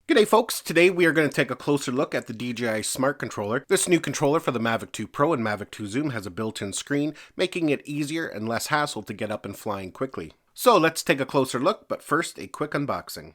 G'day folks, today we are going to take a closer look at the DJI Smart Controller. This new controller for the Mavic 2 Pro and Mavic 2 Zoom has a built-in screen, making it easier and less hassle to get up and flying quickly. So let's take a closer look, but first a quick unboxing.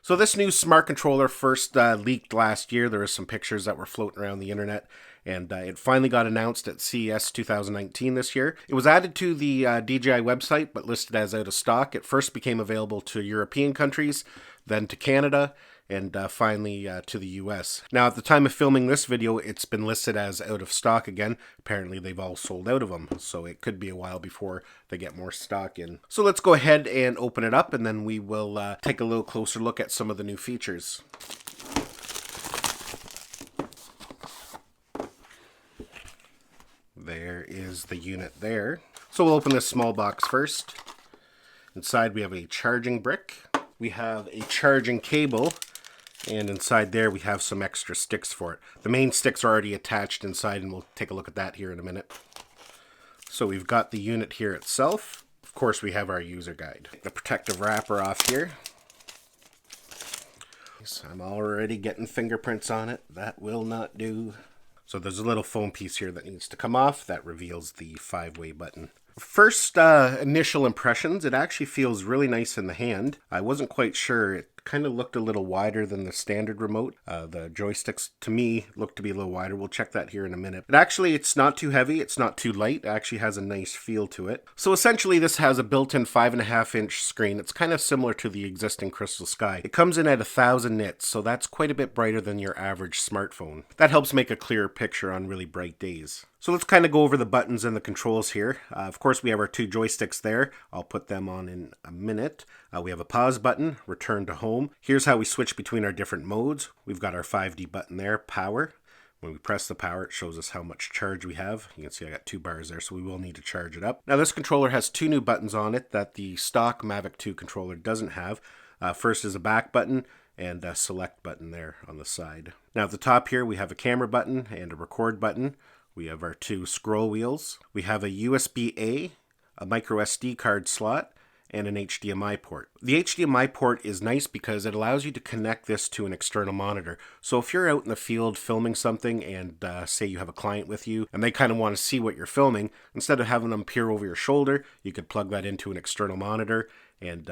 So this new smart controller first leaked last year. There were some pictures that were floating around the internet, and it finally got announced at CES 2019 this year. It was added to the DJI website, but listed as out of stock. It first became available to European countries, then to Canada, and finally to the US. Now, at the time of filming this video, it's been listed as out of stock again. Apparently, they've all sold out of them, so it could be a while before they get more stock in. So let's go ahead and open it up, and then we will take a little closer look at some of the new features. There is the unit there. So we'll open this small box first. Inside we have a charging brick. We have a charging cable. And inside there we have some extra sticks for it. The main sticks are already attached inside, and we'll take a look at that here in a minute. So we've got the unit here itself. Of course, we have our user guide. The protective wrapper off here. So I'm already getting fingerprints on it. That will not do. So there's a little foam piece here that needs to come off. That reveals the 5-way button. First initial impressions, it actually feels really nice in the hand. I wasn't quite sure. It kind of looked a little wider than the standard remote. The joysticks, to me, look to be a little wider. We'll check that here in a minute. But actually, it's not too heavy. It's not too light. It actually has a nice feel to it. So essentially, this has a built-in 5.5-inch screen. It's kind of similar to the existing Crystal Sky. It comes in at 1,000 nits, so that's quite a bit brighter than your average smartphone. That helps make a clearer picture on really bright days. So let's kind of go over the buttons and the controls here. Of course, we have our two joysticks there. I'll put them on in a minute. We have a pause button, return to home. Here's how we switch between our different modes. We've got our 5D button there, power. When we press the power, it shows us how much charge we have. You can see I got 2 bars there, so we will need to charge it up. Now this controller has 2 new buttons on it that the stock Mavic 2 controller doesn't have. First is a back button and a select button there on the side. Now at the top here, we have a camera button and a record button. We have our 2 scroll wheels. We have a USB-A, a micro SD card slot, and an HDMI port. The HDMI port is nice because it allows you to connect this to an external monitor. So if you're out in the field filming something and say you have a client with you and they kind of want to see what you're filming, instead of having them peer over your shoulder, you could plug that into an external monitor and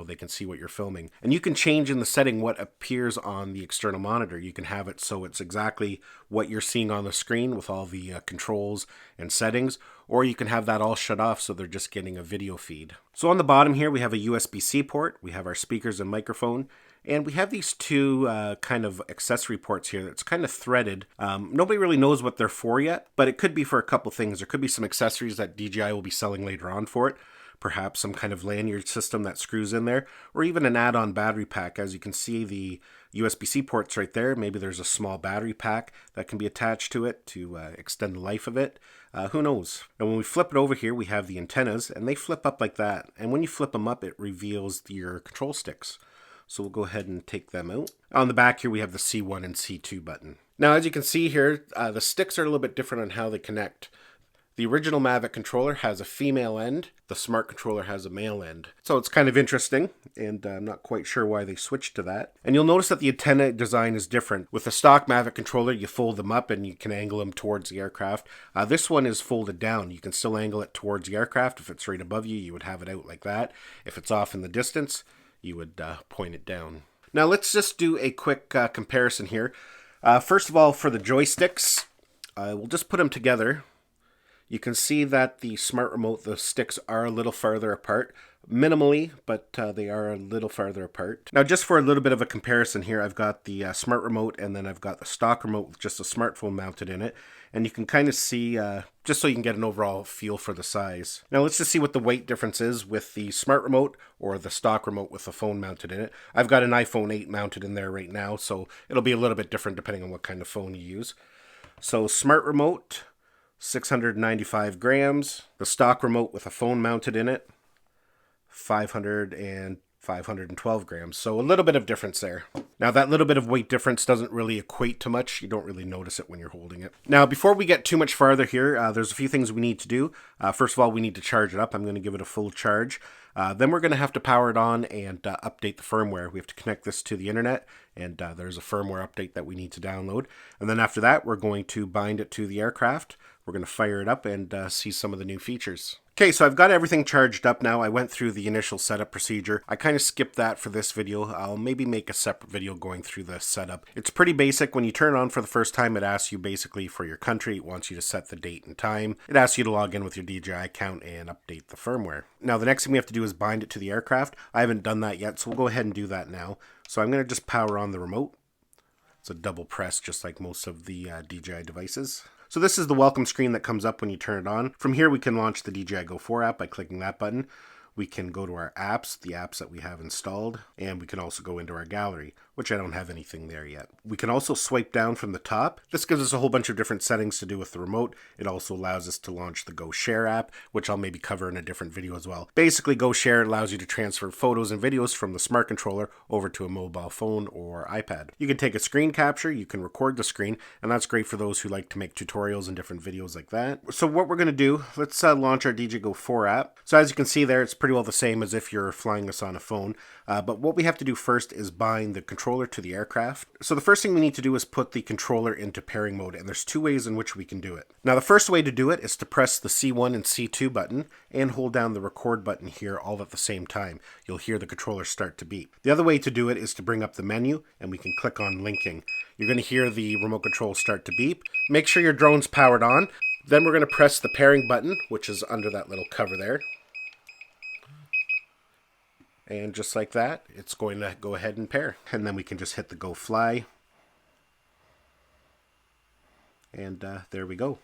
they can see what you're filming. And you can change in the setting what appears on the external monitor. You can have it so it's exactly what you're seeing on the screen with all the controls and settings, or you can have that all shut off so they're just getting a video feed. So on the bottom here we have a USB-C port, we have our speakers and microphone, and we have these 2 kind of accessory ports here that's kind of threaded. Nobody really knows what they're for yet, but it could be for a couple things. There could be some accessories that DJI will be selling later on for it. Perhaps some kind of lanyard system that screws in there, or even an add-on battery pack. As you can see, the USB-C port's right there. Maybe there's a small battery pack that can be attached to it to extend the life of it. Who knows? And when we flip it over here, we have the antennas, and they flip up like that. And when you flip them up, it reveals your control sticks. So we'll go ahead and take them out. On the back here, we have the C1 and C2 button. Now, as you can see here, the sticks are a little bit different on how they connect. The original Mavic controller has a female end. The Smart controller has a male end. So it's kind of interesting, and I'm not quite sure why they switched to that. And you'll notice that the antenna design is different. With the stock Mavic controller, you fold them up and you can angle them towards the aircraft. This one is folded down. You can still angle it towards the aircraft. If it's right above you, you would have it out like that. If it's off in the distance, you would point it down. Now let's just do a quick comparison here. First of all, for the joysticks, we'll just put them together. You can see that the smart remote, the sticks are a little farther apart, minimally, but they are a little farther apart. Now, just for a little bit of a comparison here, I've got the smart remote, and then I've got the stock remote with just a smartphone mounted in it. And you can kind of see, just so you can get an overall feel for the size. Now, let's just see what the weight difference is with the smart remote or the stock remote with the phone mounted in it. I've got an iPhone 8 mounted in there right now, so it'll be a little bit different depending on what kind of phone you use. So, smart remote, 695 grams. The stock remote with a phone mounted in it, 550 512 grams. So a little bit of difference there. Now that little bit of weight difference doesn't really equate to much. You don't really notice it when you're holding it. Now before we get too much farther here, there's a few things we need to do. First of all, we need to charge it up. I'm going to give it a full charge. Then we're going to have to power it on and update the firmware. We have to connect this to the internet, and there's a firmware update that we need to download. And then after that, we're going to bind it to the aircraft. We're going to fire it up and see some of the new features. Okay, so I've got everything charged up now. I went through the initial setup procedure. I kind of skipped that for this video. I'll maybe make a separate video going through the setup. It's pretty basic. When you turn it on for the first time, it asks you basically for your country. It wants you to set the date and time. It asks you to log in with your DJI account and update the firmware. Now, the next thing we have to do is bind it to the aircraft. I haven't done that yet, so we'll go ahead and do that now. So I'm going to just power on the remote. It's a double press, just like most of the DJI devices. So this is the welcome screen that comes up when you turn it on. From here, we can launch the DJI Go 4 app by clicking that button. We can go to our apps, the apps that we have installed, and we can also go into our gallery, which I don't have anything there yet. We can also swipe down from the top. This gives us a whole bunch of different settings to do with the remote. It also allows us to launch the Go Share app, which I'll maybe cover in a different video as well. Basically, Go Share allows you to transfer photos and videos from the Smart Controller over to a mobile phone or iPad. You can take a screen capture, you can record the screen, and that's great for those who like to make tutorials and different videos like that. So what we're going to do, let's launch our DJI Go 4 app. So as you can see there, it's pretty well the same as if you're flying this on a phone. But what we have to do first is bind the controller to the aircraft. So the first thing we need to do is put the controller into pairing mode, and there's two ways in which we can do it. Now the first way to do it is to press the C1 and C2 button and hold down the record button here all at the same time. You'll hear the controller start to beep. The other way to do it is to bring up the menu, and we can click on linking. You're going to hear the remote control start to beep. Make sure your drone's powered on. Then we're going to press the pairing button, which is under that little cover there. And just like that, it's going to go ahead and pair. And then we can just hit the Go Fly. And there we go.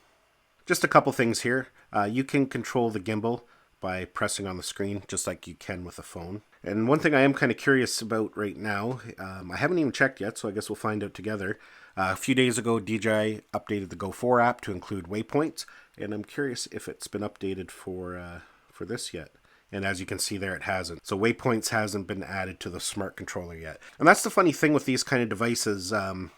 Just a couple things here. You can control the gimbal by pressing on the screen, just like you can with a phone. And one thing I am kind of curious about right now, I haven't even checked yet, so I guess we'll find out together. A few days ago, DJI updated the Go 4 app to include waypoints, and I'm curious if it's been updated for this yet. And as you can see there, it hasn't. So waypoints hasn't been added to the Smart Controller yet. And that's the funny thing with these kind of devices.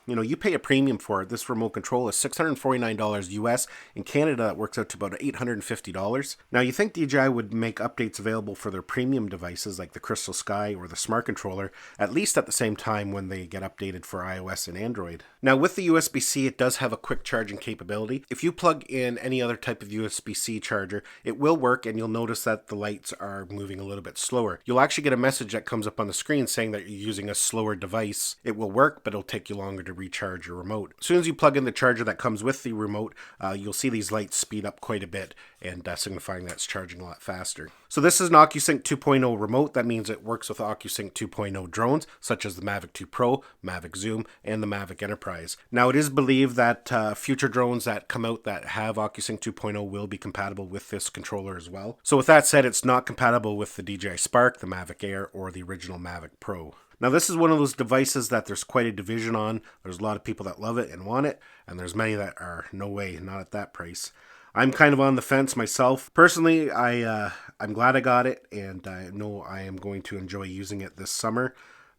You pay a premium for it. This remote control is $649 US. In Canada, that works out to about $850. Now, you think DJI would make updates available for their premium devices like the Crystal Sky or the Smart Controller, at least at the same time when they get updated for iOS and Android. Now, with the USB-C, it does have a quick charging capability. If you plug in any other type of USB-C charger, it will work, and you'll notice that the lights are moving a little bit slower. You'll actually get a message that comes up on the screen saying that you're using a slower device. It will work, but it'll take you longer to recharge your remote. As soon as you plug in the charger that comes with the remote, you'll see these lights speed up quite a bit, and signifying that it's charging a lot faster. So this is an OcuSync 2.0 remote. That means it works with OcuSync 2.0 drones, such as the Mavic 2 Pro, Mavic Zoom, and the Mavic Enterprise. Now, it is believed that future drones that come out that have OcuSync 2.0 will be compatible with this controller as well. So with that said, it's not compatible with the DJI Spark, the Mavic Air, or the original Mavic Pro. Now, this is one of those devices that there's quite a division on. There's a lot of people that love it and want it, and there's many that are, no way, not at that price. I'm kind of on the fence myself. Personally, I'm glad I got it, and I know I am going to enjoy using it this summer.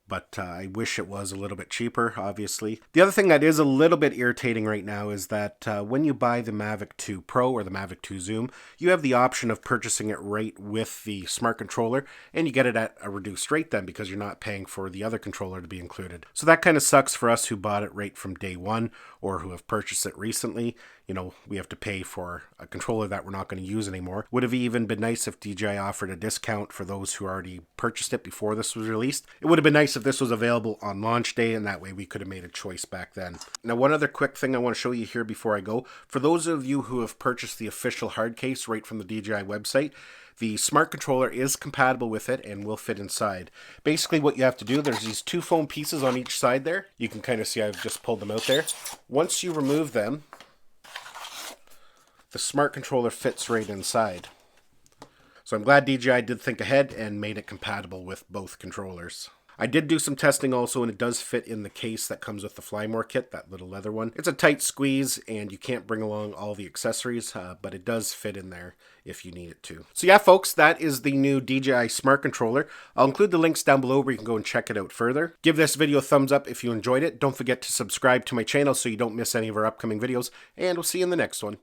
But I wish it was a little bit cheaper, obviously. The other thing that is a little bit irritating right now is that when you buy the Mavic 2 Pro or the Mavic 2 Zoom, you have the option of purchasing it right with the Smart Controller, and you get it at a reduced rate then because you're not paying for the other controller to be included. So that kind of sucks for us who bought it right from day one or who have purchased it recently. We have to pay for a controller that we're not going to use anymore. Would have even been nice if DJI offered a discount for those who already purchased it before this was released. It would have been nice if this was available on launch day, and that way we could have made a choice back then. Now, one other quick thing I want to show you here before I go. For those of you who have purchased the official hard case right from the DJI website, the Smart Controller is compatible with it and will fit inside. Basically what you have to do, there's these two foam pieces on each side there. You can kind of see I've just pulled them out there. Once you remove them, the Smart Controller fits right inside. So I'm glad DJI did think ahead and made it compatible with both controllers. I did do some testing also, and it does fit in the case that comes with the Flymore kit, that little leather one. It's a tight squeeze, and you can't bring along all the accessories, but it does fit in there if you need it to. So yeah, folks, that is the new DJI Smart Controller. I'll include the links down below where you can go and check it out further. Give this video a thumbs up if you enjoyed it. Don't forget to subscribe to my channel so you don't miss any of our upcoming videos, and we'll see you in the next one.